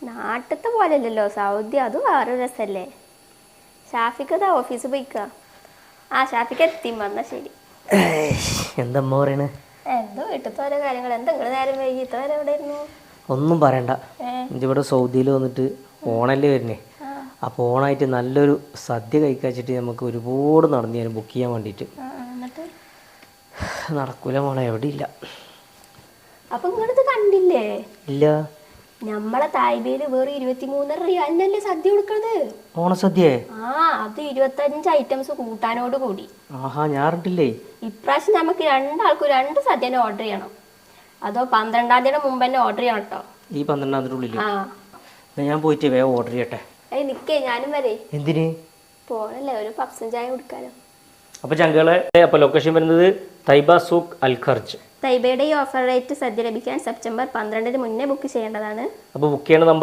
നാട്ടിലത്തെ പോലെയല്ലല്ലോ സൗദി, അത് വേറെ രസല്ലേ. ഷാഫിക്കതാ ഓഫീസ് പോയിക്ക. ആ ഷാഫിക്ക് എത്തി വന്നാ ശരി. എന്തമ്മ പറയണേ? എന്തോ വീട്ടിലത്തെ ഓരോ കാര്യങ്ങൾ. എന്തെങ്കിലും നേരം വൈകി ഇത്ര നേരം എവിടെ ആയിരുന്നു? ഒന്നും പറയണ്ട. ഇവിടെ സൗദിയിൽ വന്നിട്ട് ഓണല്ലേ വരുന്നേ. അപ്പോൾ ഓണായിട്ട് നല്ലൊരു സദ്യ കഴിക്കാച്ചിട്ട് നമുക്ക് ഒരുപാട് നടന്നു ഞാൻ ബുക്ക് ചെയ്യാൻ വേണ്ടിയിട്ട്. നടക്കൂല മോളെ, എവിടെ ഇല്ല. അപ്പൊ ഇങ്ങനത് കണ്ടില്ലേ? ഇല്ല. നമ്മളെ തായ്ബേല് വേറെ 23 റിയാലിനല്ലേ സദ്യ കൊടുക്കണത്. ഓണസദ്യേ? ആ, അത് 25 ഐറ്റംസ് കൂട്ടാനോട് കൂടി. ആഹാ, ഞാൻ അറിഞ്ഞിട്ടില്ലേ. ഇപ്രാവശ്യം നമുക്ക് രണ്ടാൾക്കും 2 സദ്യനെ ഓർഡർ ചെയ്യണം. അതോ 12-ാം തീയതി മുമ്പ് തന്നെ ഓർഡർ ചെയ്യണം കേട്ടോ. ഈ 12-ാം തീയതി ഉള്ളിൽ? ആ, ഞാൻ പോയിട്ട് വേഗം ഓർഡർ ചെയ്യട്ടെ. നിക്കേ ഞാനും വരെ. എന്തിന് പോണല്ലേ, ഒരു പപ്സും ചായ കൊടുക്കാലോ. അപ്പോൾ ചങ്കളെ, അപ്പോൾ ലൊക്കേഷൻ വരുന്നത് തൈബ സൂഖ് അൽ ഖർജ്. തൈബയുടെ ഈ ഓഫർ റേറ്റ് സദ്യ ലഭിക്കാൻ സെപ്റ്റംബർ 12-ന് മുന്നേ ബുക്ക് ചെയ്യേണ്ടതാണ്. അപ്പോൾ ബുക്ക് ചെയ്യണ നമ്പർ